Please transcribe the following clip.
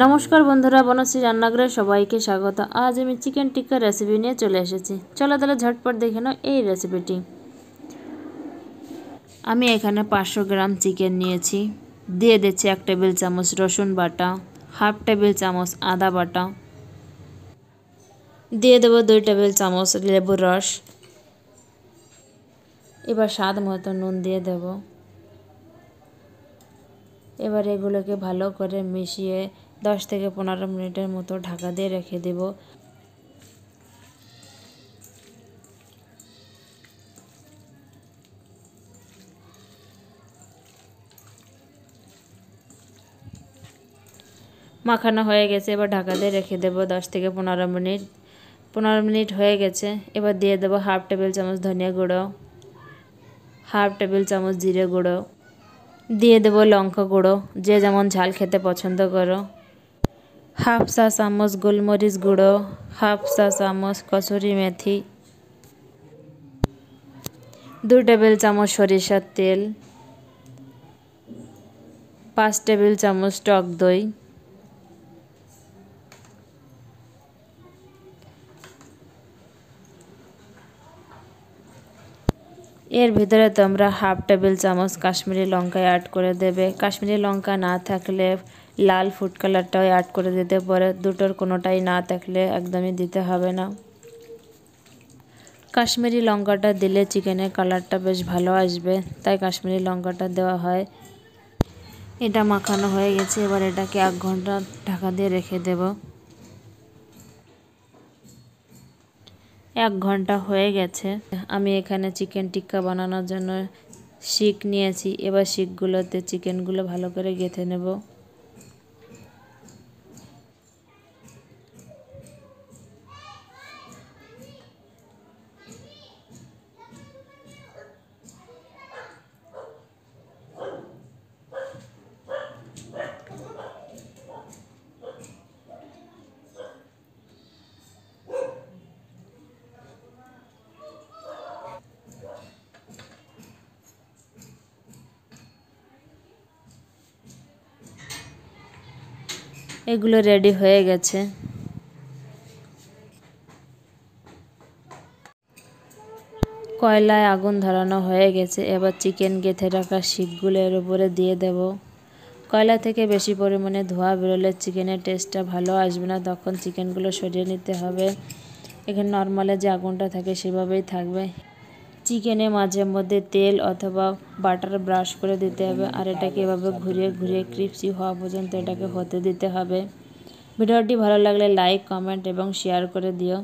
নমস্কার বন্ধুরা, বনশ্রী রান্নাঘরে সবাইকে স্বাগত। আজ আমি চিকেন টিক্কা রেসিপি নিয়ে চলে এসেছি। চলো তাহলে ঝটপট দেখে নাও এই রেসিপিটি। আমি এখানে 500 গ্রাম চিকেন নিয়েছি। দিয়ে দিচ্ছি 1 টেবিল চামচ রসুন বাটা, হাফ টেবিল চামচ আদা বাটা, দিয়ে দেবো 2 টেবিল চামচ লেবুর রস। এবার স্বাদ মতো নুন দিয়ে দেব। এবার এগুলোকে ভালো করে মিশিয়ে 10 থেকে 15 মিনিটের মতো ঢাকা দিয়ে রেখে দেব। মাখানো হয়ে গেছে, এবার ঢাকা দিয়ে রেখে দেব 10 থেকে 15 মিনিট। 15 মিনিট হয়ে গেছে। এবার দিয়ে দেব হাফ টেবিল চামচ ধনিয়া গুঁড়ো, হাফ টেবিল চামচ জিরে গুঁড়ো, দিয়ে দেব লঙ্কা গুঁড়ো, যে যেমন ঝাল খেতে পছন্দ করো, হাফ চা চামচ গোলমরিচ গুঁড়ো, হাফ চা চামচ কসুরি মেথি, 2 টেবিল চামচ সরিষার তেল, 5 টেবিল চামচ টক দই, এর ভিতরে তোমরা হাফ টেবিল চামচ কাশ্মীরি লঙ্কা অ্যাড করে দেবে। কাশ্মীরি লঙ্কা না থাকলে লাল ফুড কালারটাও অ্যাড করে দিতে পারে। দুটোর কোনোটাই না থাকলে একদমই দিতে হবে না। কাশ্মীরি লঙ্কাটা দিলে চিকেনের কালারটা বেশ ভালো আসবে, তাই কাশ্মীরি লঙ্কাটা দেওয়া হয়। এটা মাখানো হয়ে গেছে, এবার এটাকে 1 ঘন্টা ঢাকা দিয়ে রেখে দেব। 1 ঘন্টা হয়ে গেছে। আমি এখানে চিকেন টিক্কা বানানোর জন্য শিক নিয়েছি। এবার শিকগুলোতে চিকেনগুলো ভালো করে গেঁথে নেব। এগুলো রেডি হয়ে গেছে। কয়লায় আগুন ধরানো হয়ে গেছে। এবার চিকেন গেঁথে রাখা শিকগুলো এর উপরে দিয়ে দেব। কয়লা থেকে বেশি পরিমাণে ধোঁয়া বেরোলে চিকেনের টেস্টটা ভালো আসবে না, তখন চিকেনগুলো সরিয়ে নিতে হবে। এখানে নর্মালে যে আগুনটা থাকে সেভাবেই থাকবে। চিকেনে মাঝে মধ্যে তেল অথবা বাটার ব্রাশ করে দিতে হবে, আর এটাকে এভাবে ঘুরিয়ে ঘুরিয়ে ক্রিস্পি হওয়া পর্যন্ত এটাকে হতে দিতে হবে। ভিডিওটি ভালো লাগলে লাইক, কমেন্ট এবং শেয়ার করে দিও।